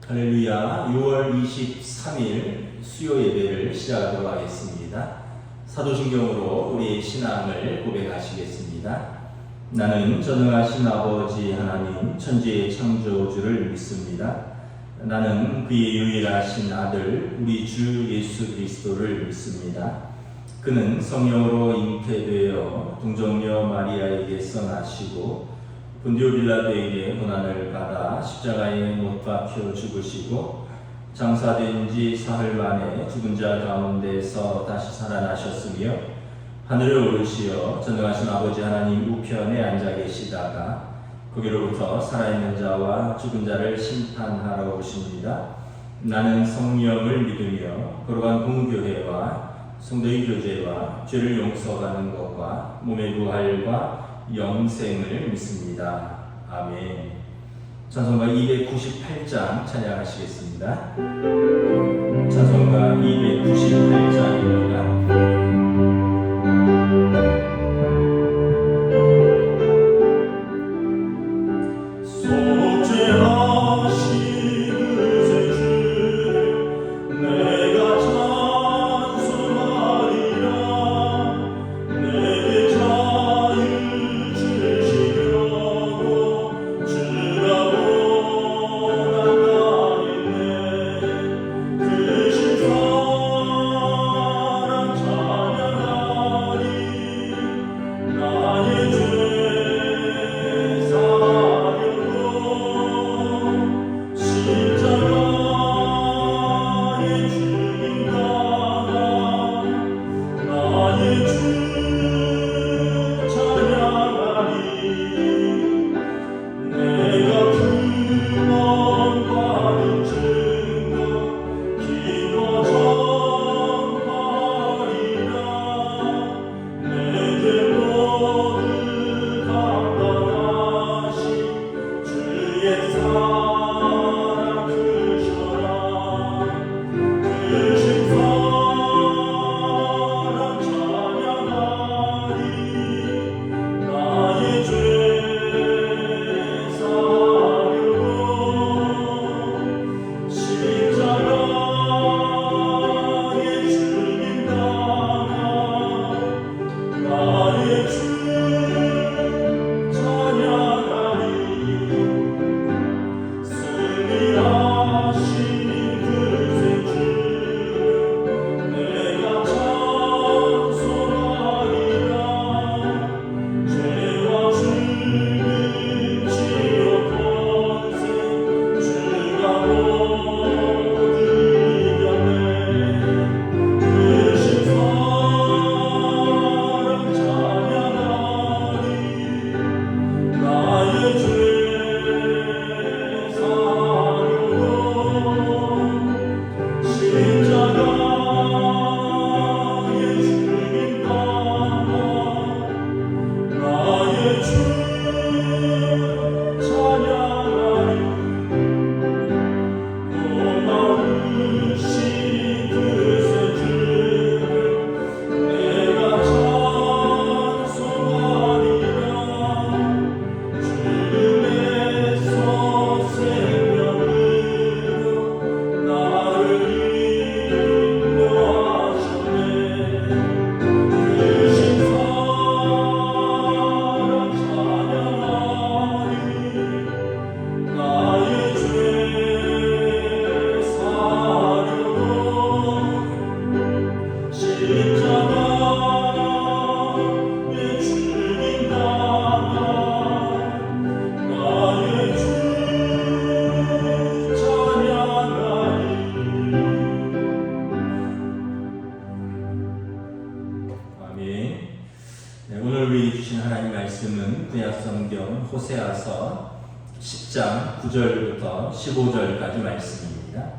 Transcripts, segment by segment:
할렐루야. 6월 23일 수요 예배를 시작하도록 하겠습니다. 사도신경으로 우리의 신앙을 고백하시겠습니다. 나는 전능하신 아버지 하나님 천지의 창조주를 믿습니다. 나는 그의 유일하신 아들 우리 주 예수 그리스도를 믿습니다. 그는 성령으로 잉태되어 동정녀 마리아에게서 나시고 본디오 빌라도에게 고난을 받아 십자가에 못 박혀 죽으시고 장사된 지 사흘 만에 죽은 자 가운데서 다시 살아나셨으며 하늘에 오르시어 전능하신 아버지 하나님 우편에 앉아 계시다가 거기로부터 살아있는 자와 죽은 자를 심판하러 오십니다. 나는 성령을 믿으며 거룩한 공교회와 성도의 교제와 죄를 용서받는 것과 몸의 부활과 영생을 믿습니다. 아멘. 찬송가 298장 찬양하시겠습니다. 찬송가 298장입니다. 호세아서 10장 9절부터 15절까지 말씀입니다.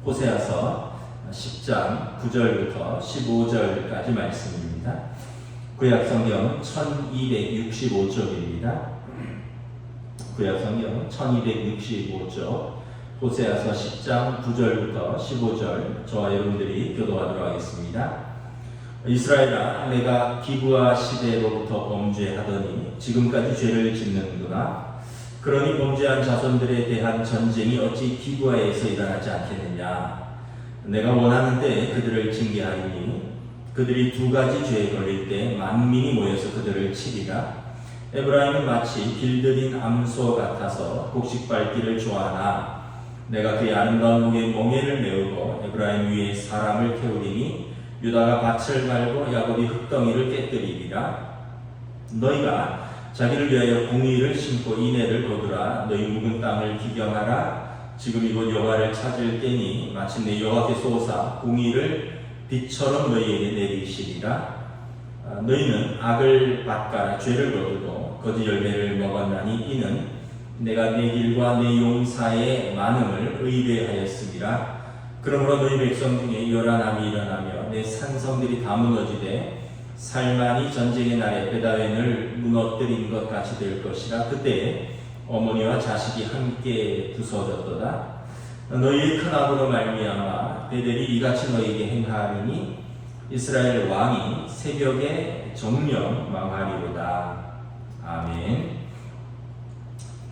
호세아서 10장 9절부터 15절까지 말씀입니다. 구약성경 1265쪽입니다. 구약성경 1265쪽 호세아서 10장 9절부터 15절 저와 여러분들이 교도하도록 하겠습니다. 이스라엘아, 내가 기브아 시대로부터 범죄하더니 지금까지 죄를 짓는구나. 그러니 범죄한 자손들에 대한 전쟁이 어찌 기브아에서 일어나지 않겠느냐. 내가 원하는데 그들을 징계하리니 그들이 두 가지 죄에 걸릴 때 만민이 모여서 그들을 치리라. 에브라임은 마치 길들인 암소 같아서 곡식 밟기를 좋아하나 내가 그의 아름다운 목에 멍에를 메우고 에브라임 위에 사람을 태우리니 유다가 밭을 갈고 야곱이 흙덩이를 깨뜨리리라. 너희가 자기를 위하여 공의를 심고 인애를 거두라. 너희 묵은 땅을 기경하라. 지금 이곳 여호와를 찾을 때니 마침내 여호와께서 오사 공의를 빛처럼 너희에게 내리시리라. 너희는 악을 밭가라 죄를 거두고 거짓 열매를 먹었나니 이는 내가 내 길과 내 용사의 많음을 의뢰하였음이라. 그러므로 너희 백성 중에 요란함이 일어나며 내 산성들이 다 무너지되 살만이 전쟁의 날에 베다웬을 무너뜨린 것 같이 될 것이라. 그때 어머니와 자식이 함께 부서졌도다. 너희의 큰 악으로 말미암아 베델이 이같이 너희에게 행하리니 이스라엘 왕이 새벽에 정령 망하리로다. 아멘.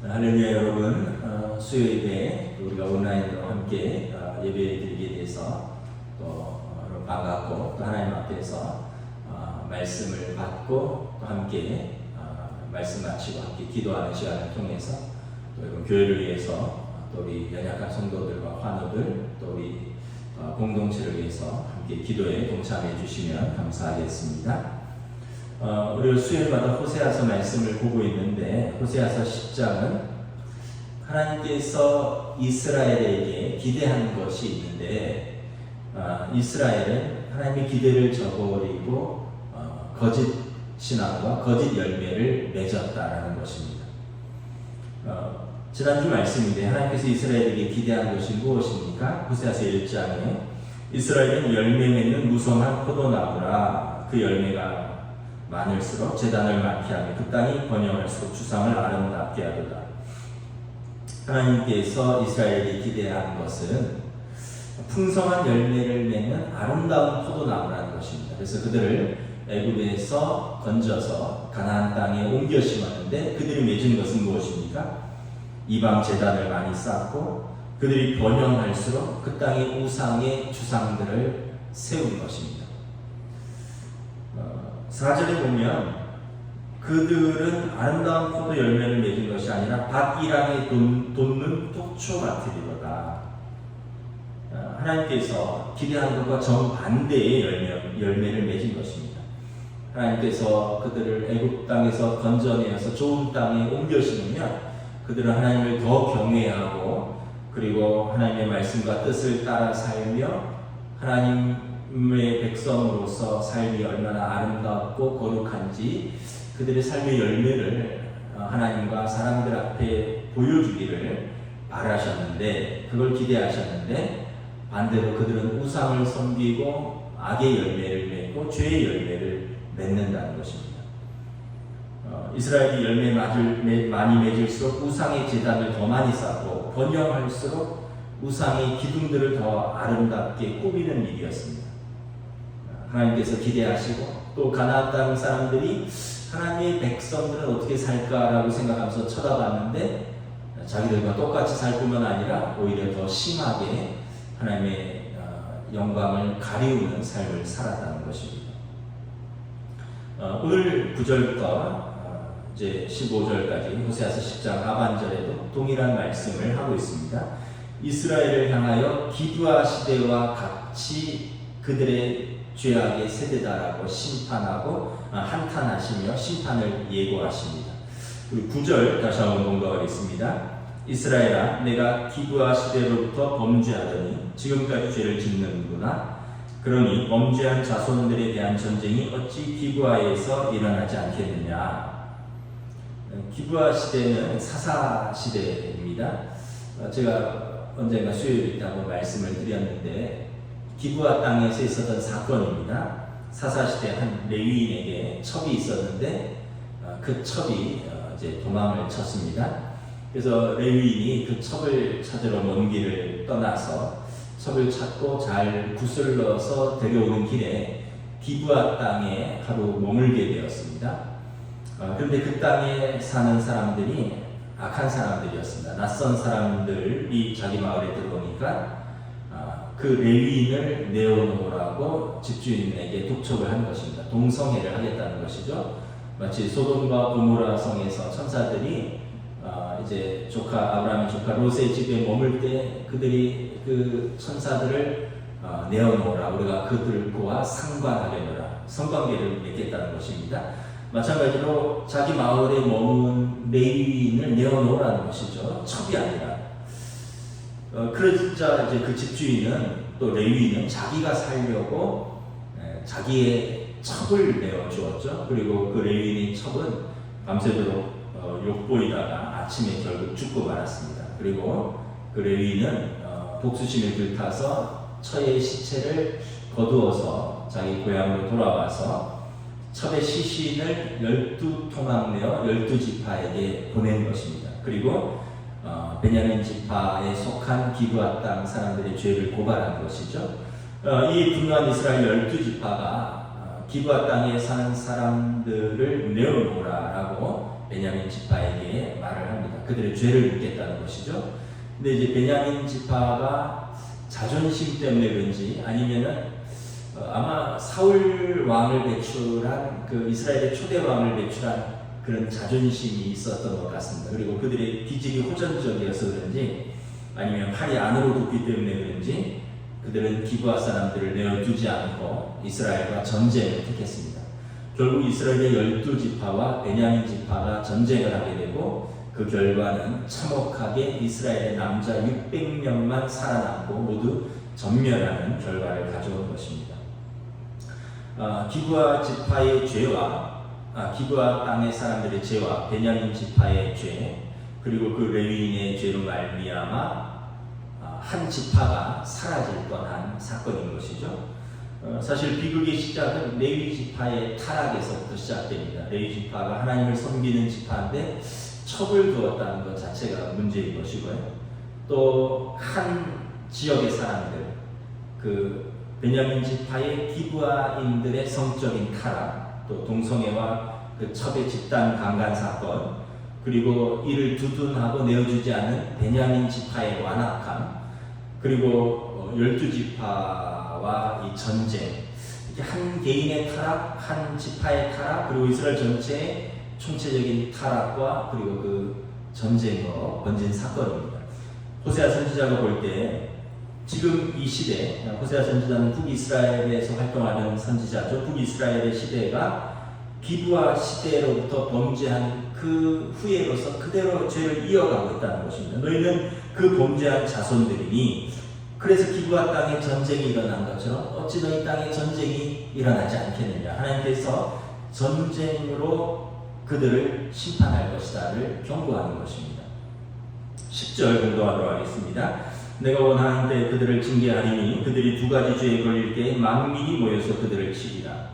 할렐루야. 여러분, 수요일에 우리가 온라인으로 함께 예배드리게 돼서 또 반갑고 또 하나님 앞에서 말씀을 받고 또 함께 말씀 마치고 함께 기도하는 시간을 통해서 또 이런 교회를 위해서 또 우리 연약한 성도들과 환우들 또 우리 공동체를 위해서 함께 기도에 동참해 주시면 감사하겠습니다. 우리가 수요일마다 호세아서 말씀을 보고 있는데 호세아서 10장은 하나님께서 이스라엘에게 기대한 것이 있는데 이스라엘은 하나님의 기대를 저버리고 거짓 신앙과 거짓 열매를 맺었다라는 것입니다. 지난주 말씀인데 하나님께서 이스라엘에게 기대한 것이 무엇입니까? 호세아서 1장에 이스라엘은 열매 맺는 무성한 포도나무라. 그 열매가 많을수록 제단을 많게 하며 그 땅이 번영할수록 주상을 아름답게 하도다. 하나님께서 이스라엘에게 기대한 것은 풍성한 열매를 맺는 아름다운 포도나무라는 것입니다. 그래서 그들을 애굽에서 건져서 가나안 땅에 옮겨 심었는데 그들이 맺은 것은 무엇입니까? 이방 제단을 많이 쌓고 그들이 번영할수록 그 땅의 우상의 주상들을 세운 것입니다. 4절에 보면 그들은 아름다운 포도 열매를 맺은 것이 아니라 밭 이랑에 돋는 독초 같으리로다. 하나님께서 기대한 것과 정반대의 열매를 맺은 것입니다. 하나님께서 그들을 애굽 땅에서 건져내어서 좋은 땅에 옮겨 심으면 그들은 하나님을 더 경외하고 그리고 하나님의 말씀과 뜻을 따라 살며 하나님의 백성으로서 삶이 얼마나 아름답고 거룩한지 그들의 삶의 열매를 하나님과 사람들 앞에 보여주기를 바라셨는데 그걸 기대하셨는데 반대로 그들은 우상을 섬기고 악의 열매를 맺고 죄의 열매를 맺는다는 것입니다. 이스라엘이 열매 많이 맺을수록 우상의 제단을 더 많이 쌓고 번영할수록 우상의 기둥들을 더 아름답게 꾸미는 일이었습니다. 하나님께서 기대하시고 또 가나안 땅 사람들이 하나님의 백성들은 어떻게 살까라고 생각하면서 쳐다봤는데 자기들과 똑같이 살 뿐만 아니라 오히려 더 심하게 하나님의 영광을 가리우는 삶을 살았다는 것입니다. 오늘 9절부터 이제 15절까지 호세아서 10장 하반절에도 동일한 말씀을 하고 있습니다. 이스라엘을 향하여 기브아 시대와 같이 그들의 죄악의 세대다라고 심판하고 한탄하시며 심판을 예고하십니다. 그리고 9절 다시 한번 공부하겠습니다. 이스라엘아 내가 기브아 시대로부터 범죄하더니 지금까지 죄를 짓는구나. 그러니 범죄한 자손들에 대한 전쟁이 어찌 기브아에서 일어나지 않겠느냐. 기브아 시대는 사사 시대입니다. 제가 언젠가 수요일에 있다고 말씀을 드렸는데 기브아 땅에서 있었던 사건입니다. 사사 시대 한 레위인에게 첩이 있었는데 그 첩이 이제 도망을 쳤습니다. 그래서 레위인이 그 첩을 찾으러 먼 길을 떠나서 첩을 찾고 잘 구슬러서 데려오는 길에 기브아 땅에 하루 머물게 되었습니다. 그런데 그 땅에 사는 사람들이 악한 사람들이었습니다. 낯선 사람들이 자기 마을에 들어오니까 그 레위인을 내어놓으라고 집주인에게 독촉을 한 것입니다. 동성애를 하겠다는 것이죠. 마치 소돔과 고모라 성에서 천사들이 이제 아브라함의 조카 롯의 집에 머물 때 그들이 그 천사들을 내어놓으라, 우리가 그들과 상관하려노라, 성관계를 맺겠다는 것입니다. 마찬가지로 자기 마을에 머문 레위인을 내어놓으라는 것이죠. 첩이 아니라. 그러자 이제 그 집주인은, 또 레위인은 자기가 살려고 자기의 첩을 내어주었죠. 그리고 그 레위인의 첩은 밤새도록 욕보이다가 아침에 결국 죽고 말았습니다. 그리고 그 레위인은 복수심에 들타서 처의 시체를 거두어서 자기 고향으로 돌아와서 첩의 시신을 12토막 내어 12지파에게 보낸 것입니다. 그리고 베냐민 지파에 속한 기브아 땅 사람들의 죄를 고발한 것이죠. 이 분노한 이스라엘 12지파가 기브아 땅에 사는 사람들을 내어놓으라라고 베냐민 지파에게 말을 합니다. 그들의 죄를 묻겠다는 것이죠. 근데 이제 베냐민 지파가 자존심 때문에 그런지, 아니면은 아마 사울 왕을 배출한, 그 이스라엘의 초대 왕을 배출한 그런 자존심이 있었던 것 같습니다. 그리고 그들의 기질이 호전적이어서 그런지, 아니면 팔이 안으로 굽기 때문에 그런지, 그들은 기브아 사람들을 내어두지 않고 이스라엘과 전쟁을 택했습니다. 결국 이스라엘의 12지파와 베냐민 지파가 전쟁을 하게 되고, 그 결과는 참혹하게 이스라엘의 남자 600명만 살아남고 모두 전멸하는 결과를 가져온 것입니다. 기브아 지파의 죄와 기브아 땅의 사람들의 죄와 베냐민 지파의 죄, 그리고 그 레위인의 죄로 말미암아 한 지파가 사라질 뻔한 사건인 것이죠. 사실 비극의 시작은 레위 지파의 타락에서부터 시작됩니다. 레위 지파가 하나님을 섬기는 지파인데 첩을 두었다는 것 자체가 문제인 것이고요. 또 한 지역의 사람들, 그 베냐민 지파의 기브아인들의 성적인 타락, 또 동성애와 그 첩의 집단 강간 사건, 그리고 이를 두둔하고 내어주지 않은 베냐민 지파의 완악함, 그리고 12지파와 이 전쟁, 한 개인의 타락, 한 지파의 타락, 그리고 이스라엘 전체의 총체적인 타락과 그리고 그 전쟁으로 번진 사건입니다. 호세아 선지자가 볼 때 지금 이 시대, 호세아 선지자는 북이스라엘에서 활동하는 선지자죠. 북이스라엘의 시대가 기브아 시대로부터 범죄한 그 후예로서 그대로 죄를 이어가고 있다는 것입니다. 너희는 그 범죄한 자손들이니, 그래서 기브아 땅에 전쟁이 일어난 것처럼 어찌 너희 땅에 전쟁이 일어나지 않겠느냐. 하나님께서 전쟁으로 그들을 심판할 것이다를 경고하는 것입니다. 10절 공독하도록 하겠습니다. 내가 원하는데 그들을 징계하리니 그들이 두 가지 죄에 걸릴 때 만민이 모여서 그들을 치리라.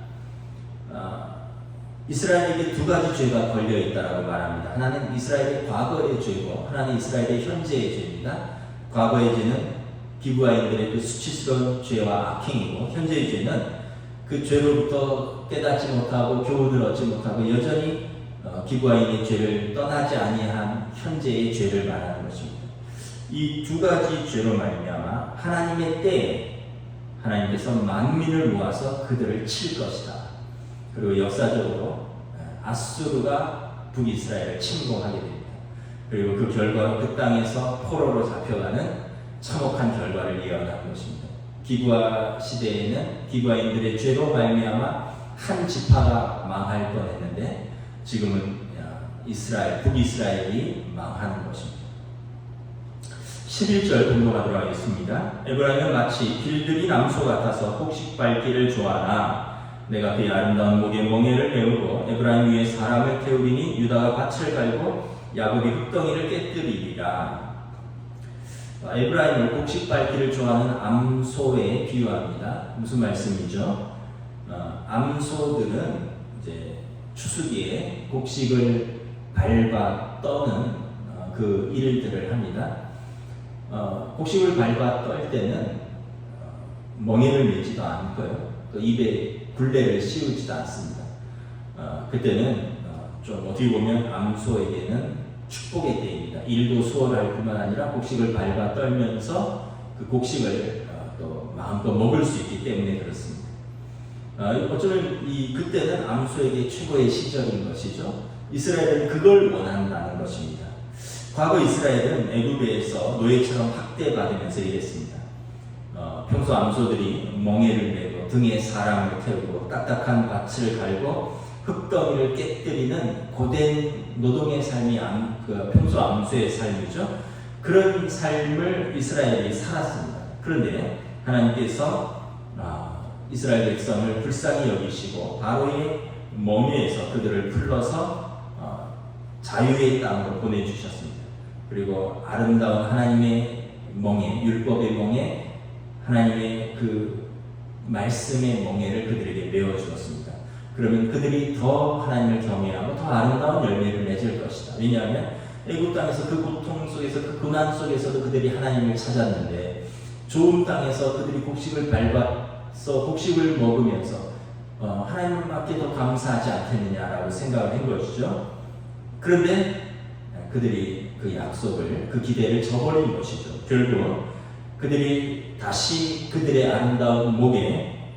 이스라엘에게 두 가지 죄가 걸려 있다라고 말합니다. 하나는 이스라엘의 과거의 죄고, 하나는 이스라엘의 현재의 죄입니다. 과거의 죄는 기브아인들의 그 수치스러운 죄와 악행이고, 현재의 죄는 그 죄로부터 깨닫지 못하고 교훈을 얻지 못하고 여전히 기브아인의 죄를 떠나지 아니한 현재의 죄를 말하는 것입니다. 이 두 가지 죄로 말미암아 하나님의 때에 하나님께서 만민을 모아서 그들을 칠 것이다. 그리고 역사적으로 아수르가 북이스라엘을 침공하게 됩니다. 그리고 그 결과로 그 땅에서 포로로 잡혀가는 참혹한 결과를 예언하는 것입니다. 기브아 시대에는 기브아인들의 죄로 말미암아 한 지파가 망할 뻔했는데 지금은 북이스라엘이 망하는 것입니다. 11절 공독하도록 하겠습니다. 에브라임은 마치 길들이 남소 같아서 곡식 밟기를 좋아하나 내가 그의 아름다운 목에 멍에를 메우고 에브라임 위에 사람을 태우리니 유다가 밭을 갈고 야곱이 흙덩이를 깨뜨리리라. 에브라임을 곡식 밟기를 좋아하는 암소에 비유합니다. 무슨 말씀이죠? 암소들은 이제 추수기에 곡식을 밟아 떠는 그 일들을 합니다. 곡식을 밟아 떨 때는 멍에를 매지도 않고요. 또 입에 굴레를 씌우지도 않습니다. 그때는 좀 어떻게 보면 암소에게는 축복의 때입니다. 일도 수월할 뿐만 아니라 곡식을 밟아 떨면서 그 곡식을 또 마음껏 먹을 수 있기 때문에 그렇습니다. 어쩌면 그때는 암소에게 최고의 시절인 것이죠. 이스라엘은 그걸 원한다는 것입니다. 과거 이스라엘은 애굽에서 노예처럼 학대받으면서 일했습니다. 평소 암소들이 멍에를 메고 등에 사람을 태우고 딱딱한 밭을 갈고 흙덩이를 깨뜨리는 고된 노동의 삶이 평소 암소의 삶이죠. 그런 삶을 이스라엘이 살았습니다. 그런데 하나님께서 이스라엘 백성을 불쌍히 여기시고 바로의 멍에에서 그들을 풀러서 자유의 땅으로 보내주셨습니다. 그리고 아름다운 하나님의 멍에, 율법의 멍에, 하나님의 그 말씀의 멍에를 그들에게 메워주었습니다. 그러면 그들이 더 하나님을 경외하고 더 아름다운 열매를 맺을 것이다. 왜냐하면 애굽 땅에서 그 고통 속에서 그 고난 속에서도 그들이 하나님을 찾았는데 좋은 땅에서 그들이 곡식을 밟아서 곡식을 먹으면서 하나님께 더 감사하지 않겠느냐라고 생각을 한 것이죠. 그런데 그들이 그 약속을, 그 기대를 저버린 것이죠. 결국 그들이 다시 그들의 아름다운 목에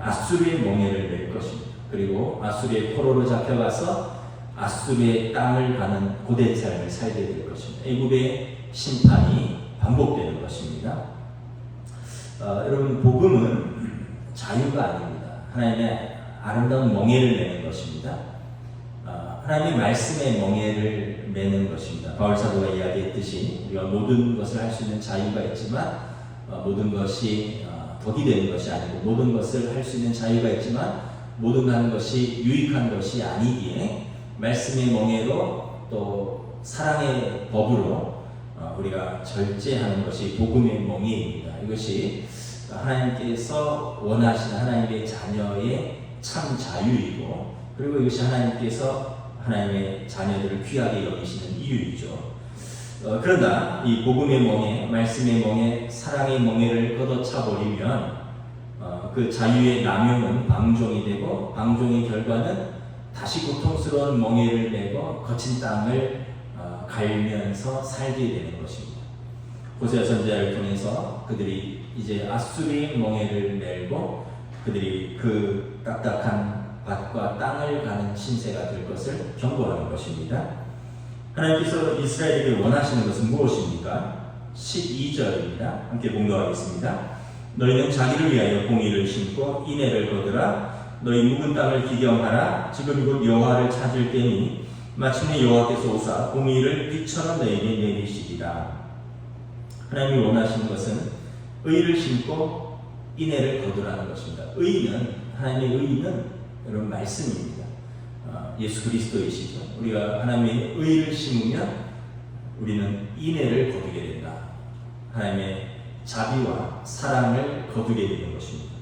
아수르의 멍에를 낼 것입니다. 그리고 아수르의 포로로 잡혀가서 아수르의 땅을 가는 고된 삶을 살게 될 것입니다. 애굽의 심판이 반복되는 것입니다. 여러분, 복음은 자유가 아닙니다. 하나님의 아름다운 멍에를 내는 것입니다. 하나님의 말씀의 멍에를 매는 것입니다. 바울 사도가 이야기했듯이 우리가 모든 것을 할 수 있는 자유가 있지만 모든 것이 덕이 되는 것이 아니고 모든 것을 할 수 있는 자유가 있지만 모든 것이 유익한 것이 아니기에 말씀의 멍에로 또 사랑의 법으로 우리가 절제하는 것이 복음의 멍에입니다. 이것이 하나님께서 원하시는 하나님의 자녀의 참 자유이고 그리고 이것이 하나님께서 하나님의 자녀들을 귀하게 여기시는 이유이죠. 그러나 이 복음의 멍에, 말씀의 멍에, 사랑의 멍에를 걷어차버리면 그 자유의 남용은 방종이 되고 방종의 결과는 다시 고통스러운 멍에를 메고 거친 땅을 갈면서 살게 되는 것입니다. 호세아 선지자를 통해서 그들이 이제 아수르의 멍에를 메고 그들이 그 딱딱한 밭과 땅을 가는 신세가 될 것을 경고하는 것입니다. 하나님께서 이스라엘에게 원하시는 것은 무엇입니까? 12절입니다. 함께 봉독하겠습니다. 너희는 자기를 위하여 공의를 심고 인애를 거두라. 너희 묵은 땅을 기경하라. 지금 곧 여호와를 찾을 때니 마침내 여호와께서 오사 공의를 빛처럼 너희에게 내리시리라. 하나님이 원하시는 것은 의를 심고 인애를 거두라는 것입니다. 의는, 하나님의 의는 여러분 말씀입니다. 예수 그리스도이시죠. 우리가 하나님의 의를 심으면 우리는 인애를 거두게 된다. 하나님의 자비와 사랑을 거두게 되는 것입니다.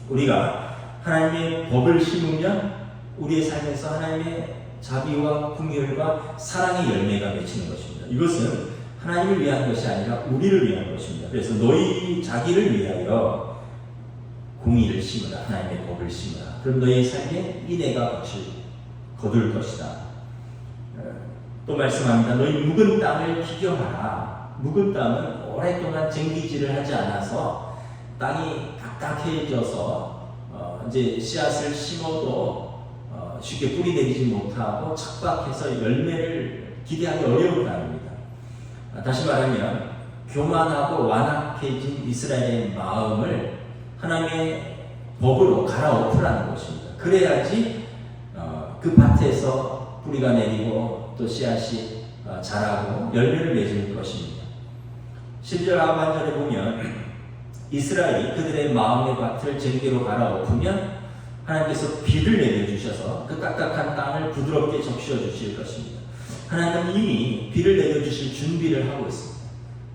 우리가 하나님의 법을 심으면 우리의 삶에서 하나님의 자비와 긍휼과 사랑의 열매가 맺히는 것입니다. 이것은 하나님을 위한 것이 아니라 우리를 위한 것입니다. 그래서 너희 자기를 위하여 공의를 심으라. 하나님의 법을 심으라. 그럼 너희 삶에 인애가 거둘 것이다. 또 말씀합니다. 너희 묵은 땅을 기경하라. 묵은 땅은 오랫동안 쟁기질을 하지 않아서 땅이 딱딱해져서 이제 씨앗을 심어도 쉽게 뿌리 내리지 못하고 척박해서 열매를 기대하기 어려운 땅입니다. 다시 말하면 교만하고 완악해진 이스라엘의 마음을 하나님의 법으로 갈아엎으라는 것입니다. 그래야지 그 밭에서 뿌리가 내리고 또 씨앗이 자라고 열매를 맺을 것입니다. 10절 하반절에 보면 이스라엘이 그들의 마음의 밭을 쟁기로 갈아엎으면 하나님께서 비를 내려주셔서 그 딱딱한 땅을 부드럽게 적셔 주실 것입니다. 하나님은 이미 비를 내려주실 준비를 하고 있습니다.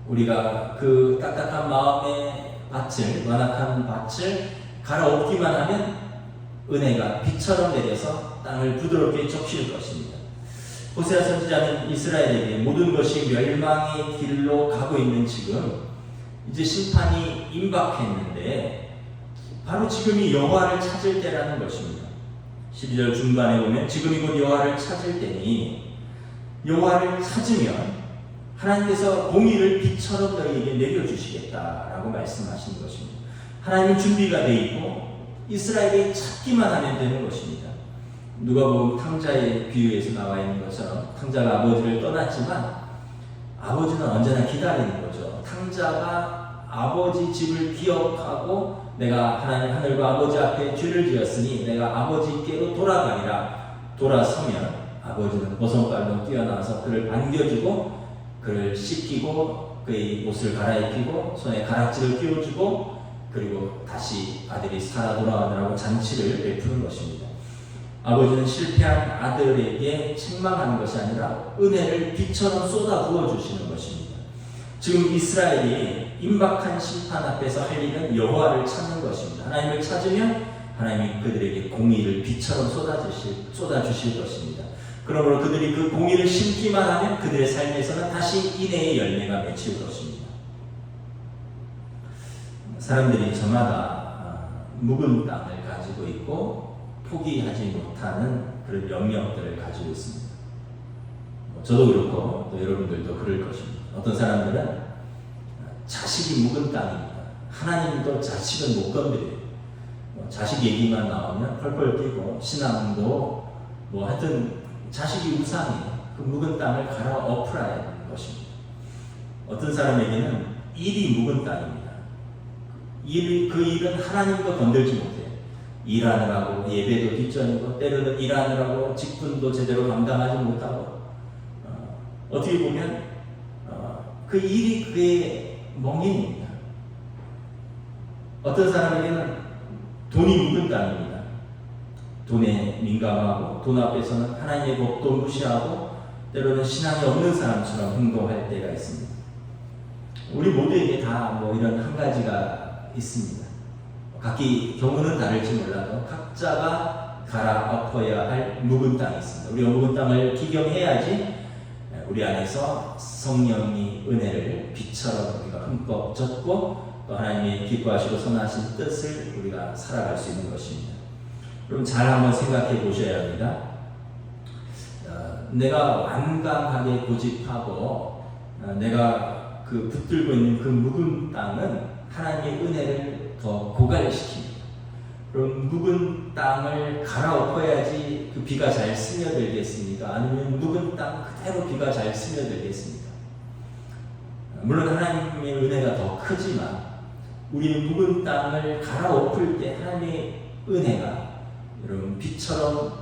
우리가 그 딱딱한 마음의 밭을, 완악한 밭을 갈아엎기만 하면 은혜가 비처럼 내려서 땅을 부드럽게 적실 것입니다. 호세아 선지자는 이스라엘에게 모든 것이 멸망의 길로 가고 있는 지금 이제 심판이 임박했는데 바로 지금이 여호와를 찾을 때라는 것입니다. 12절 중반에 보면 지금이 곧 여호와를 찾을 때니 여호와를 찾으면 하나님께서 공의를 빛처럼 너희에게 내려주시겠다라고 말씀하신 것입니다. 하나님은 준비가 되어 있고 이스라엘이 찾기만 하면 되는 것입니다. 누가복음 탕자의 비유에서 나와 있는 것처럼 탕자가 아버지를 떠났지만 아버지는 언제나 기다리는 거죠. 탕자가 아버지 집을 기억하고 내가 하나님 하늘과 아버지 앞에 죄를 지었으니 내가 아버지께로 돌아가리라. 돌아서면 아버지는 보송발로 뛰어나와서 그를 반겨주고 그를 씻기고 그의 옷을 갈아입히고 손에 가락지를 끼워주고 그리고 다시 아들이 살아 돌아가느라고 잔치를 베푸는 것입니다. 아버지는 실패한 아들에게 책망하는 것이 아니라 은혜를 빛처럼 쏟아 부어주시는 것입니다. 지금 이스라엘이 임박한 심판 앞에서 할 일은 여호와를 찾는 것입니다. 하나님을 찾으면 하나님이 그들에게 공의를 빛처럼 쏟아주실 것입니다. 그러므로 그들이 그 공의를 심기만 하면 그들의 삶에서는 다시 인애의 열매가 맺힐 것입니다. 사람들이 저마다 묵은 땅을 가지고 있고 포기하지 못하는 그런 영역들을 가지고 있습니다. 저도 그렇고 또 여러분들도 그럴 것입니다. 어떤 사람들은 자식이 묵은 땅입니다. 하나님도 자식은 못 건드려요. 자식 얘기만 나오면 펄펄 뛰고 신앙도 하여튼 자식이 우상이에요. 그 묵은 땅을 갈아엎으라야 하는 것입니다. 어떤 사람에게는 일이 묵은 땅입니다. 그 일은 하나님도 건들지 못해요. 일하느라고 예배도 뒷전이고 때로는 일하느라고 직분도 제대로 감당하지 못하고 어떻게 보면 그 일이 그의 멍인입니다. 어떤 사람에게는 돈이 묵은 땅입니다. 돈에 민감하고 돈 앞에서는 하나님의 법도 무시하고 때로는 신앙이 없는 사람처럼 행동할 때가 있습니다. 우리 모두에게 다 이런 한 가지가 있습니다. 각기 경우는 다를지 몰라도 각자가 갈아엎어야 할 묵은 땅이 있습니다. 우리가 묵은 땅을 기경해야지 우리 안에서 성령이 은혜를 빛처럼 우리가 흠뻑 젖고 또 하나님이 기뻐하시고 선하신 뜻을 우리가 살아갈 수 있는 것입니다. 여러분 잘 한번 생각해 보셔야 합니다. 내가 완강하게 고집하고 내가 그 붙들고 있는 그 묵은 땅은 하나님의 은혜를 더 고갈시킵니다. 그럼 묵은 땅을 갈아엎어야지 그 비가 잘 스며들겠습니까? 아니면 묵은 땅 그대로 비가 잘 스며들겠습니까? 물론 하나님의 은혜가 더 크지만 우리 묵은 땅을 갈아엎을 때 하나님의 은혜가 여러분 빛처럼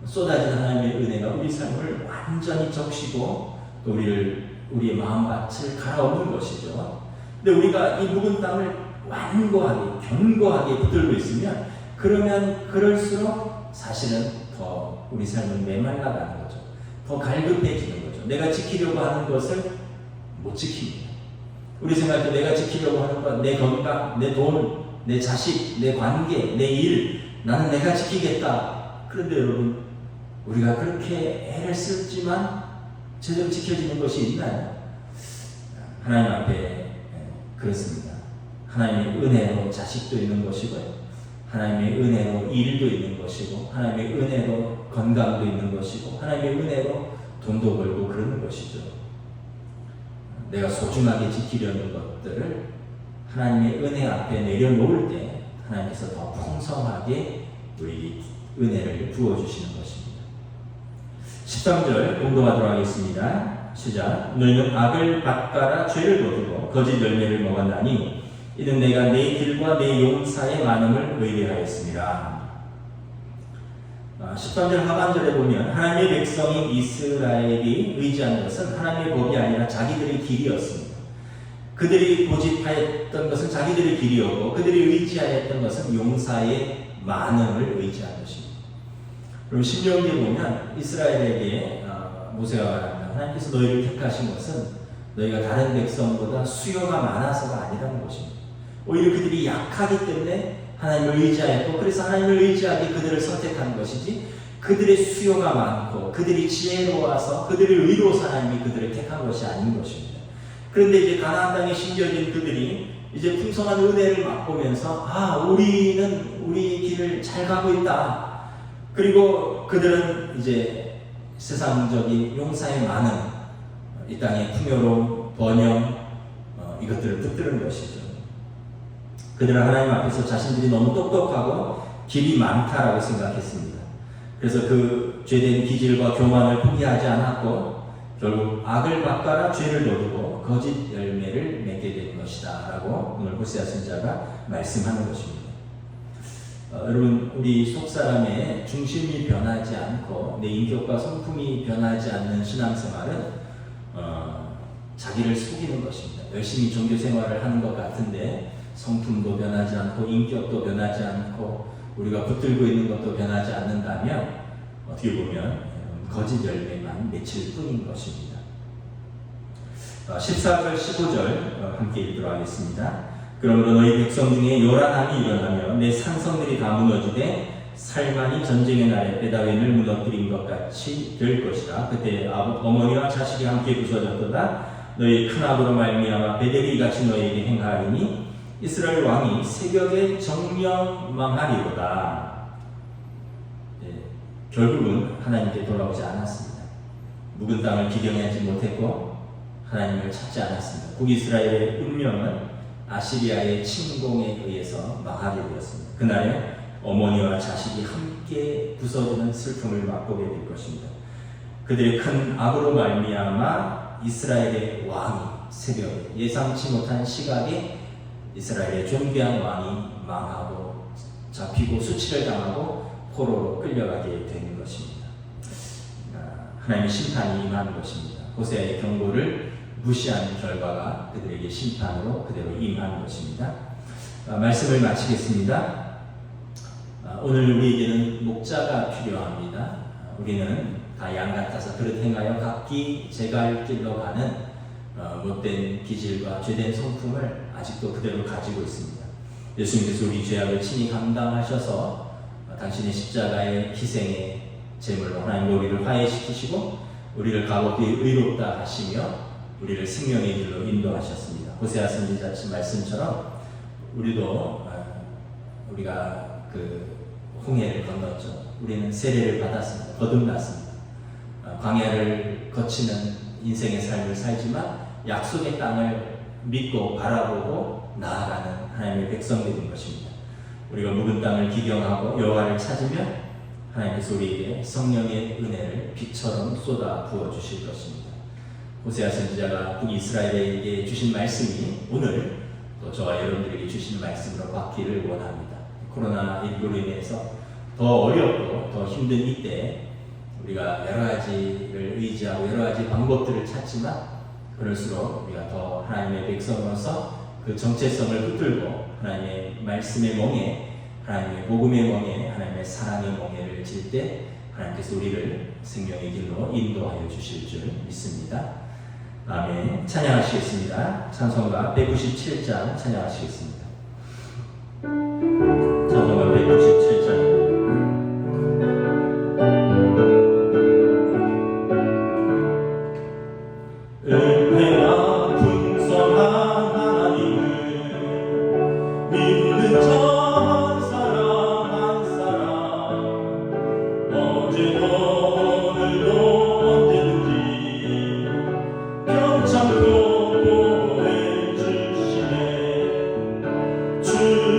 쏟아지는 하나님의 은혜가 우리 삶을 완전히 적시고 또 우리의 마음밭을 갈아엎는 것이죠. 근데 우리가 이 묵은 땅을 완고하게 견고하게 붙들고 있으면 그러면 그럴수록 사실은 더 우리 삶은 메말라가는 거죠. 더 갈급해지는 거죠. 내가 지키려고 하는 것을 못 지킵니다. 우리 생각할 때 내가 지키려고 하는 것, 내 건강, 내 돈, 내 자식, 내 관계, 내 일, 나는 내가 지키겠다. 그런데 여러분, 우리가 그렇게 애를 쓰지만 제대로 지켜지는 것이 있나요? 하나님 앞에 그렇습니다. 하나님의 은혜로 자식도 있는 것이고요. 하나님의 은혜로 일도 있는 것이고 하나님의 은혜로 건강도 있는 것이고 하나님의 은혜로 돈도 벌고 그러는 것이죠. 내가 소중하게 지키려는 것들을 하나님의 은혜 앞에 내려놓을 때 하나님께서 더 풍성하게 우리 은혜를 부어주시는 것입니다. 13절 공동하도록 하겠습니다. 시작. 너희는 악을 밭가라 죄를 거두고 거짓 열매를 먹었나니 이는 내가 내 길과 내 용사의 많음을 의뢰하였습니다. 13절 하반절에 보면 하나님의 백성인 이스라엘이 의지한 것은 하나님의 법이 아니라 자기들의 길이었습니다. 그들이 고집하였던 것은 자기들의 길이었고 그들이 의지하였던 것은 용사의 많음을 의지한 것입니다. 그럼 신명기에 보면 이스라엘에게 모세가 말합니다. 하나님께서 너희를 택하신 것은 너희가 다른 백성보다 수요가 많아서가 아니라는 것입니다. 오히려 그들이 약하기 때문에 하나님을 의지하였고 그래서 하나님을 의지하게 그들을 선택한 것이지 그들의 수요가 많고 그들이 지혜로워서 그들의 의로워서 하나님이 그들을 택한 것이 아닌 것입니다. 그런데 이제 가나안 땅에 심겨진 그들이 이제 풍성한 은혜를 맛보면서 우리는 우리의 길을 잘 가고 있다. 그리고 그들은 이제 세상적인 용사의 많음, 이 땅의 풍요로움, 번영, 이것들을 붙드는 것이죠. 그들은 하나님 앞에서 자신들이 너무 똑똑하고 길이 많다라고 생각했습니다. 그래서 그 죄된 기질과 교만을 포기하지 않았고 결국 악을 바꿔라 죄를 거두고 거짓 열매를 맺게 된 것이다 라고 오늘 호세아 선지자가 말씀하는 것입니다. 여러분, 우리 속사람의 중심이 변하지 않고 내 인격과 성품이 변하지 않는 신앙생활은 자기를 속이는 것입니다. 열심히 종교생활을 하는 것 같은데 성품도 변하지 않고 인격도 변하지 않고 우리가 붙들고 있는 것도 변하지 않는다면 어떻게 보면 거짓 열매만 맺힐 뿐인 것입니다. 14절 15절 함께 읽도록 하겠습니다. 그러므로 너희 백성 중에 요란함이 일어나며 내 산성들이 다 무너지되 살만이 전쟁의 날에 베다웬을 무너뜨린 것 같이 될 것이다. 그때 어머니와 자식이 함께 부서졌도다. 너희 큰 악으로 말미암아 베델이 같이 너희에게 행하리니 이스라엘 왕이 새벽에 정령 망하리로다. 결국은 하나님께 돌아오지 않았습니다. 묵은 땅을 기경하지 못했고 하나님을 찾지 않았습니다. 북이스라엘의 운명은 아시리아의 침공에 의해서 망하게 되었습니다. 그날에 어머니와 자식이 함께 부서지는 슬픔을 맛보게 될 것입니다. 그들의 큰 악으로 말미암아 이스라엘의 왕이 새벽에 예상치 못한 시각에 이스라엘의 존귀한 왕이 망하고 잡히고 수치를 당하고 포로로 끌려가게 되는 것입니다. 하나님의 심판이 임하는 것입니다. 호세아의 경고를 무시한 결과가 그들에게 심판으로 그대로 임하는 것입니다. 말씀을 마치겠습니다. 오늘 우리에게는 목자가 필요합니다. 우리는 다 양 같아서 그릇 행하여 각기 제갈 길로 가는 못된 기질과 죄된 성품을 아직도 그대로 가지고 있습니다. 예수님께서 우리 죄악을 친히 감당하셔서 당신의 십자가의 희생의 제물로 하나님 우리를 화해시키시고 우리를 값없이 의롭다 하시며 우리를 생명의 길로 인도하셨습니다. 호세아 선지자 말씀처럼 우리도 우리가 그 홍해를 건넜죠. 우리는 세례를 받았습니다. 거듭났습니다. 광야를 거치는 인생의 삶을 살지만 약속의 땅을 믿고 바라보고 나아가는 하나님의 백성들인 것입니다. 우리가 묵은 땅을 기경하고 여호와를 찾으면 하나님께서 우리에게 성령의 은혜를 빛처럼 쏟아 부어 주실 것입니다. 호세아 선지자가 북이스라엘에게 주신 말씀이 오늘 또 저와 여러분들에게 주신 말씀으로 받기를 원합니다. 코로나19로 인해서 더 어렵고 더 힘든 이때 우리가 여러 가지를 의지하고 여러 가지 방법들을 찾지만 그럴수록 우리가 더 하나님의 백성으로서 그 정체성을 붙들고 하나님의 말씀의 멍에, 하나님의 복음의 멍에, 하나님의 사랑의 멍에를 질 때 하나님께서 우리를 생명의 길로 인도하여 주실 줄 믿습니다. 아멘. 찬양하시겠습니다. 찬송가 197장 찬양하시겠습니다. 찬송가 197장. 은혜가 풍성한 하나님을 믿는 전 사람 한 사람 어제도 오늘도 언제든지 평창도 보호해 주시네 주여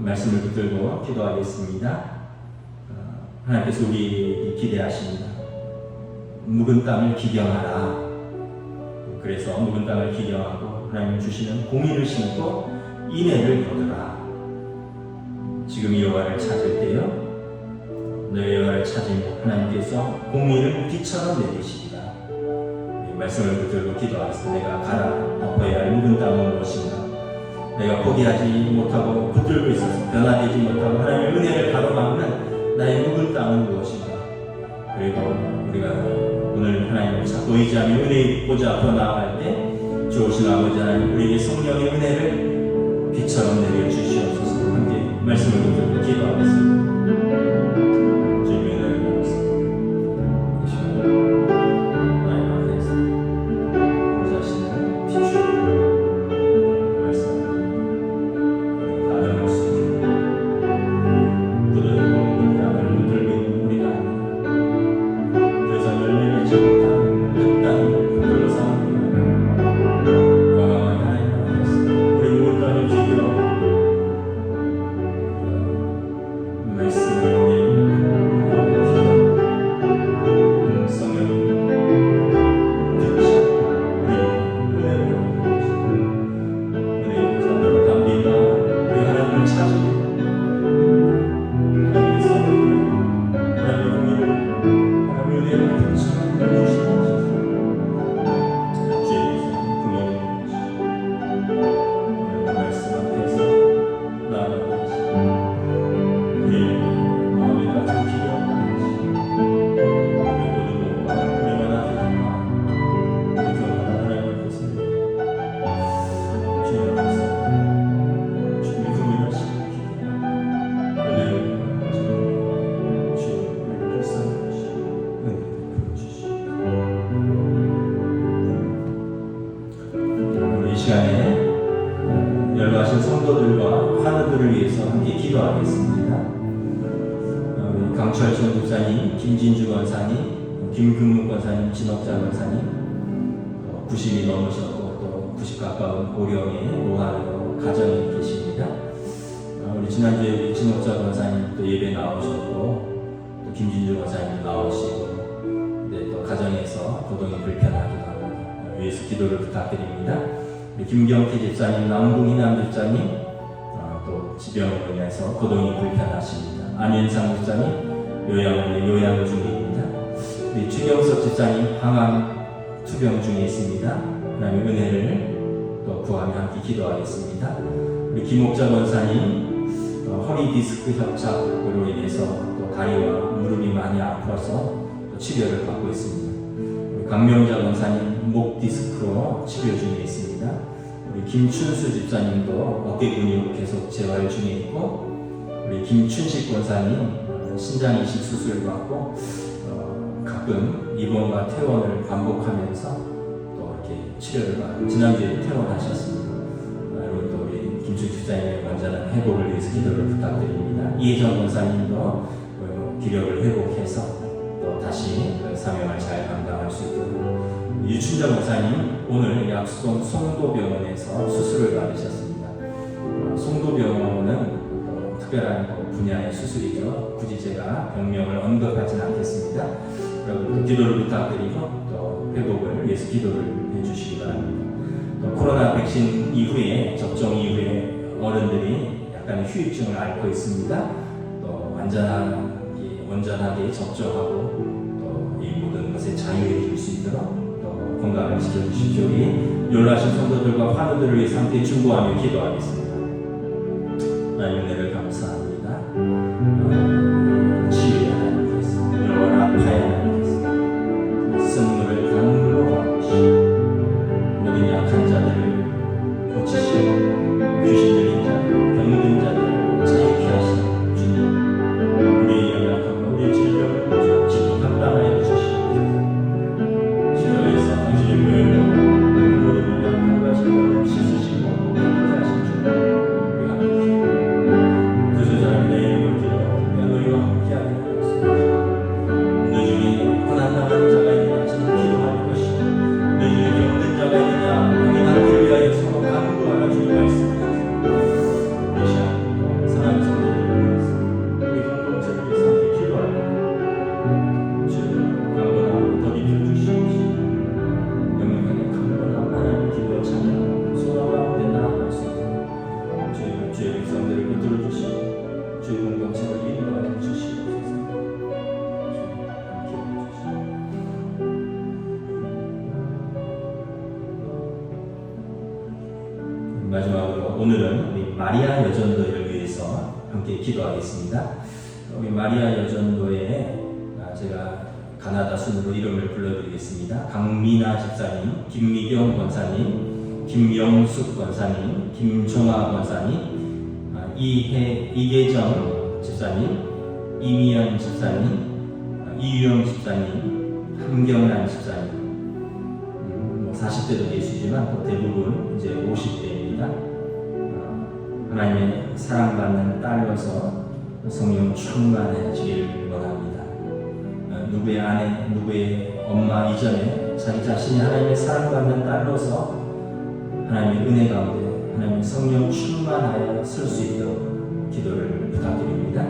말씀을 붙들고 기도하겠습니다. 하나님께서 우리 기대하십니다. 묵은 땅을 기경하라. 그래서 묵은 땅을 기경하고 하나님 주시는 공의를 심고 인애를 거두라. 지금 여호와를 찾을 때요, 너의 여호와를 찾으면 하나님께서 공의를 비처럼 내리시리라. 말씀을 붙들고 기도하겠습니다. 내가 가라 엎어야 할 묵은 땅은 무엇인가? 내가 포기하지 못하고 붙들고 있어서 변화되지 못하고 하나님의 은혜를 가로막는 나의 묵은 땅은 무엇인가? 그리고 우리가 오늘 하나님을 찾고 의지하며 은혜 입고자 앞으로 나아갈 때 좋으신 아버지 하나님, 우리에게 성령의 은혜를 비처럼 내려주시옵소서. 함께 말씀을 붙들고 기도하겠습니다. 주님의 은혜를 받았습니다. 이 시간에 하나님 앞에서 우리 자신을 비추어 말씀을 가정할 수 있게 부드러운 묵은 땅을 붙들고 있는 우리가 아니라 더 이상 열매 맺지 못하는 그 땅을 붙들고 사는 과감하게 하나님 앞에서 우리 묵은 땅을 기울여 말씀을 열거하신 성도들과 환우들을 위해서 함께 기도하겠습니다. 우리 강철천 목사님, 김진주 권사님, 김금묵 권사님, 진옥자 권사님, 90이 넘으셨고 또 90 가까운 고령의 노화로 가정에 계십니다. 우리 지난주에 진옥자 권사님 또 예배 나오셨고 또 김진주 권사님 나오시고, 근데 또 가정에서 고동이 불편하기도 합니다. 위에서 기도를 부탁드립니다. 김경태 집사님, 남궁희남 집사님, 또 지병으로 인해서 고동이 불편하십니다. 안현상 집사님, 요양 중입니다. 우리 최경석 집사님, 항암 투병 중에 있습니다. 하나님의 은혜를 또 구하며 함께 기도하겠습니다. 우리 김옥자 권사님, 허리 디스크 협착으로 인해서 또 다리와 무릎이 많이 아파서 또 치료를 받고 있습니다. 강명자 권사님, 목 디스크로 치료 중에 있습니다. 우리 김춘수 집사님도 어깨 근육 계속 재활 중에 있고, 우리 김춘식 권사님 신장 이식 수술을 받고 가끔 입원과 퇴원을 반복하면서 또 이렇게 치료를 받고 지난주에 퇴원하셨습니다. 그리고 또 우리 김춘식 집사님의 완전한 회복을 위해서 기도를 부탁드립니다. 이혜정 권사님도 기력을 회복해서 또 다시 그 사명을 잘 감당할 수 있도록, 유춘정 권사님 오늘 약수동 송도병원에서 수술을 받으셨습니다. 송도병원은 특별한 분야의 수술이죠. 굳이 제가 병명을 언급하지는 않겠습니다. 여러분 기도를 부탁드리고 또 회복을 위해서 기도를 해주시기 바랍니다. 또 코로나 백신 이후에, 접종 이후에 어른들이 약간의 후유증을 앓고 있습니다. 또 온전하게 접종하고 또 이 모든 것에 자유해 줄 수 있도록 건강을 지켜주십시오. 우리 연락하신 성도들과 환우들을 위해서 함께 중보하며 기도하겠습니다. 하나님 은혜를 감사합니다. 치유의 하나님께서, 영원 아파의 하나님께서 승물을 강물로 바꾸시고 모든 약한 자들을 고치시고 귀신 들린 자들, 병든 자들을 자유케 하시는 주님, 우리의 연약함과 우리의 질병을 지금 감당하여 주시옵소서. 씻으시고 깨끗하신 주님, 우리가 마리아 여전도를 위해서 함께 기도하겠습니다. 우리 마리아 여전도에 제가 가나다 순으로 이름을 불러드리겠습니다. 강미나 집사님, 김미경 권사님, 김영숙 권사님, 김종아 권사님, 이계정 집사님, 이미연 집사님, 이유영 집사님, 함경란 집사님. 40대도 계시지만 또 대부분 이제 50대입니다. 하나님의 사랑받는 딸로서 성령 충만해지길 원합니다. 누구의 아내, 누구의 엄마 이전에 자기 자신이 하나님의 사랑받는 딸로서 하나님의 은혜 가운데 하나님의 성령 충만하여 설 수 있도록 기도를 부탁드립니다.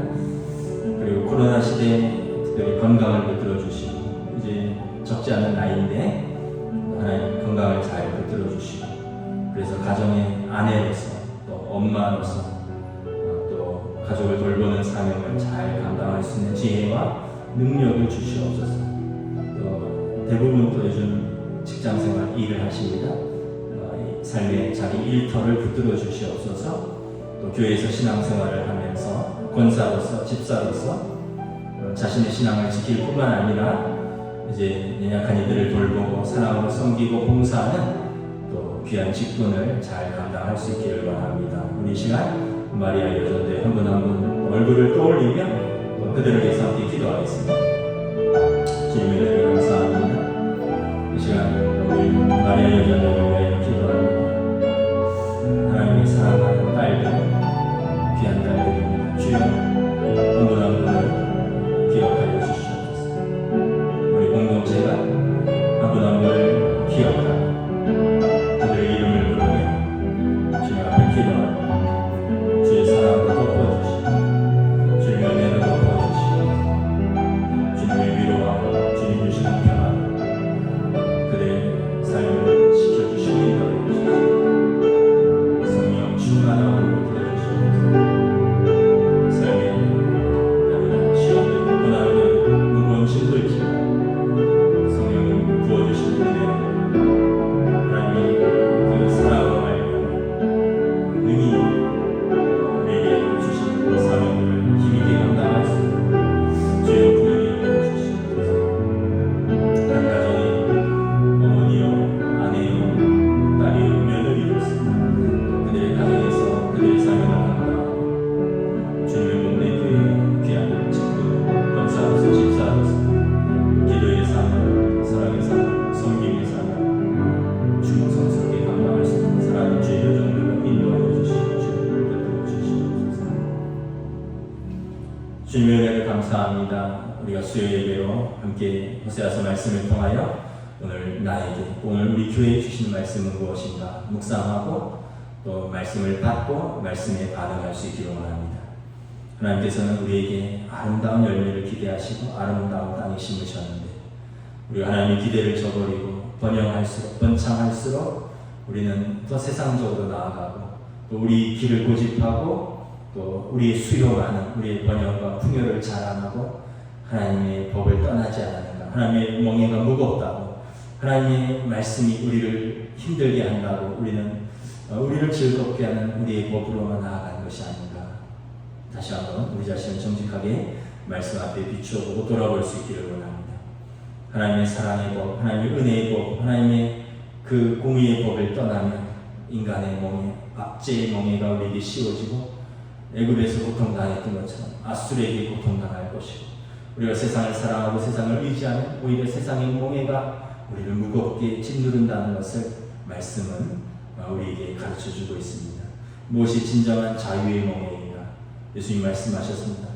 그리고 코로나 시대에 특별히 건강을 붙들어 주시고 이제 적지 않은 나이인데 하나님 건강을 잘 붙들어 주시고 그래서 가정의 아내로서 또 엄마로서 또 가족을 돌보는 사명을 잘 감당할 수 있는 지혜와 능력을 주시옵소서. 또 대부분 또 요즘 직장생활 일을 하십니다. 삶의 자기 일터를 붙들어 주시옵소서. 또 교회에서 신앙생활을 하면서 권사로서 집사로서 자신의 신앙을 지킬 뿐만 아니라 이제 연약한 이들을 돌보고 사랑으로 섬기고 봉사하는 또 귀한 직분을 잘 감당할 수 있기를 원합니다. 우리 시간 마리아 여전도의 한 분 한 분 얼굴을 떠올리며 또 그들을 위해서 함께 기도하겠습니다. 주님의 은혜 감사합니다. 이 시간 우리 마리아 여전도를 위하여 기도합니다. 하나님의 사랑하는 딸들, 귀한 딸들입니다. 주여 한 분 한 분을 기억하여 주시옵소서. 우리 공동체가 한 분 한 분을 기억하고 그들의 이름을 부르며 주님 앞에 기도하고 주의 사랑으로 덮어주시고 주님의 은혜로 덮어주시고 주님의 위로와 주님 주시는 평안 그들의 삶을 지켜주시고 인도해 주시고 성령 충만함으로 불러주시옵소서. 삶의 때문에 시험되고 고난되고 무거운 짐도 있지만 성령을 부어주시는 은혜로 하나님이 그 사랑으로 말미암아 능히 우리에게 주신 사명을 힘있게 감당할 수 있는 주여 부여해 주시옵소서. 한 가정의 어머니요 아내요 딸이요 며느리로서 그들의 가정에서 그들의 사명을 감당하고 주님의 몸내 귀한 직분 권사로서 집사로서 기도의 삶, 사랑의 삶, 섬김의 삶 충성스럽게 감당할 수 있는 사랑의 주의 여정들로 인도하여 주시옵소서. 주님의 은혜를 감사합니다. 우리가 수요 예배로 함께 호세아서 말씀을 통하여 오늘 나에게 오늘 우리 교회에 주신 말씀은 무엇인가 묵상하고 또 말씀을 받고 말씀에 반응할 수 있기를 원합니다. 하나님께서는 우리에게 아름다운 열매를 기대하시고 아름다운 땅에 심으셨는데 우리가 하나님의 기대를 저버리고 번영할수록 번창할수록 우리는 더 세상적으로 나아가고 또 우리 길을 고집하고 또 우리의 수요 많은 우리의 번영과 풍요를 자랑하고 하나님의 법을 떠나지 않는가 하나님의 멍에가 무겁다고 하나님의 말씀이 우리를 힘들게 한다고 우리를 즐겁게 하는 우리의 법으로만 나아가는 것이 아닌가. 다시 한번 우리 자신을 정직하게 말씀 앞에 비추어보고 돌아볼 수 있기를 원합니다. 하나님의 사랑의 법, 하나님의 은혜의 법, 하나님의 그 공의의 법을 떠나면 인간의 멍에, 압제의 멍에가 우리에게 씌워지고 애굽에서 고통당했던 것처럼 아수르에게 고통당할 것이고 우리가 세상을 사랑하고 세상을 의지하면 오히려 세상의 멍에가 우리를 무겁게 짓누른다는 것을 말씀은 우리에게 가르쳐주고 있습니다. 무엇이 진정한 자유의 멍에인가? 예수님 말씀하셨습니다.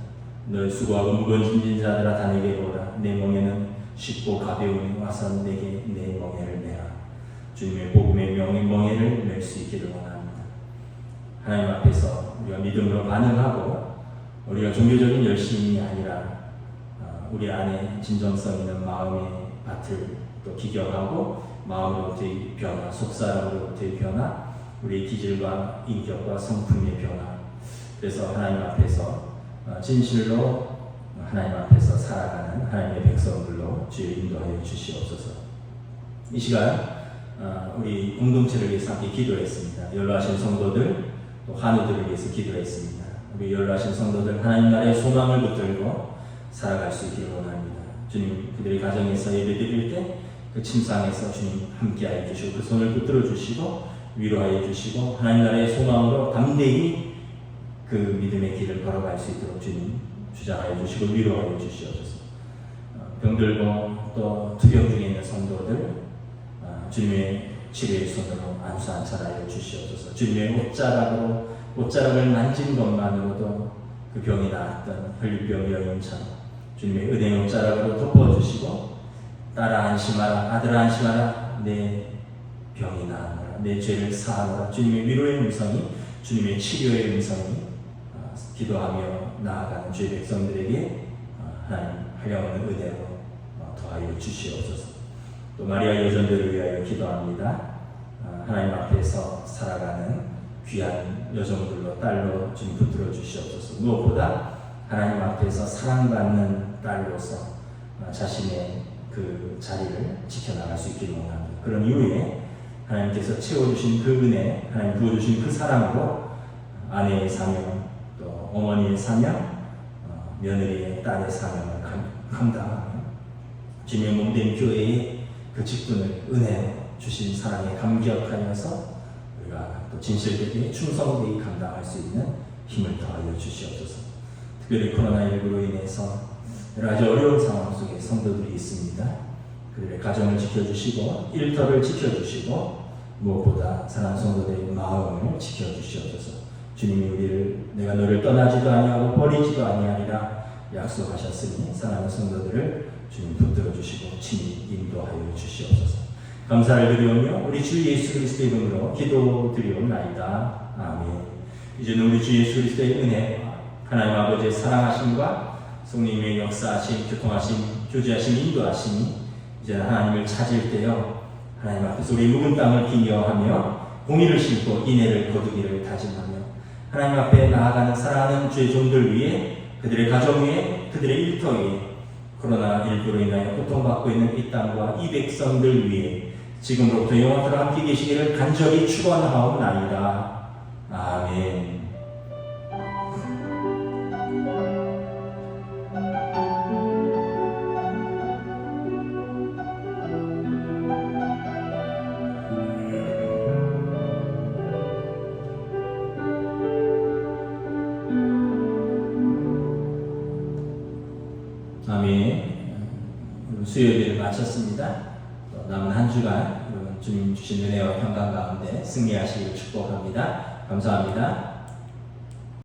너희 수고하고 무거운 짐진 자들아 다 내게 오라. 내 멍에는 쉽고 가벼우니 와서 내게 내 멍에를 메라. 주님의 복음의 멍에를 멜 수 있기를 원합니다. 하나님 앞에서 우리가 믿음으로 반응하고 우리가 종교적인 열심이 아니라 우리 안에 진정성 있는 마음의 밭을 또 기경하고 마음으로부터의 변화, 속사람으로부터의 변화, 우리의 기질과 인격과 성품의 변화. 그래서 하나님 앞에서 진실로 하나님 앞에서 살아가는 하나님의 백성들로 주여 인도하여 주시옵소서. 이 시간 우리 공동체를 위해서 함께 기도했습니다. 연로하신 성도들 또 한우들을 위해서 기도했습니다. 우리 연로하신 성도들 하나님 나라의 소망을 붙들고 살아갈 수 있기를 원합니다. 주님, 그들의 가정에서 예배드릴 때 그 침상에서 주님 함께하여 주시고 그 손을 붙들어 주시고 위로하여 주시고 하나님 나라의 소망으로 담대히 그 믿음의 길을 걸어갈 수 있도록 주님 주장하여 주시고 위로하여 주시옵소서. 병들고 또 투병 중에 있는 성도들 주님의 치료의 손으로 안수 안찰하여 주시옵소서. 주님의 옷자락을 만진 것만으로도 그 병이 나았던 혈류병 여인처럼 주님의 은혜의 옷자락으로 덮어주시고 딸아 안심하라, 아들아 안심하라, 내 병이 나았노라, 내 죄를 사하노라. 주님의 위로의 음성이, 주님의 치료의 음성이 기도하며 나아가는 주의 백성들에게 하나님 하려는 은혜로 더하여 주시옵소서. 또 마리아 여전들을 위하여 기도합니다. 하나님 앞에서 살아가는 귀한 여종들로 딸로 주님 붙들어 주시옵소서. 무엇보다 하나님 앞에서 사랑받는 딸로서 자신의 그 자리를 지켜나갈 수 있기를 원합니다. 그런 이후에 하나님께서 채워주신 그 은혜, 하나님 부어주신 그 사랑으로 아내의 사명, 또 어머니의 사명, 며느리의 딸의 사명을 감당하며 주님의 몸된 교회의 그 직분을 은혜 주신 사랑에 감격하여서 우리가 또 진실되게 충성되게 감당할 수 있는 힘을 더하여 주시옵소서. 특별히 코로나19로 인해서 여러 가지 어려운 상황 속에 성도들이 있습니다. 그들의 가정을 지켜주시고 일터를 지켜주시고 무엇보다 사랑하는 성도들의 마음을 지켜주시옵소서. 주님이 우리를 내가 너를 떠나지도 아니하고 버리지도 아니하리라 약속하셨으니 사랑하는 성도들을 주님 붙들어 주시고 친히 인도하여 주시옵소서. 감사를 드리오며 우리 주 예수 그리스도의 이름으로 기도드리옵나이다. 아멘. 이제는 우리 주 예수 그리스도의 은혜와 하나님 아버지의 사랑하심과 성령님의 역사하심, 교통하심, 교제하심, 인도하심이 이제는 하나님을 찾을 때요 하나님 앞에서 우리 묵은 땅을 기여하며 공의를 심고 인애를 거두기를 다짐하며 하나님 앞에 나아가는 사랑하는 주의 종들 위해 그들의 가정 위에 그들의 일터 위에 코로나19로 인하여 고통받고 있는 이 땅과 이 백성들 위해 지금부터 영원토록 함께 계시기를 간절히 축원하옵나이다. 아멘. 수요일을 마쳤습니다. 남은 한 주간 주님 주신 은혜와 평강 가운데 승리하시기를 축복합니다. 감사합니다.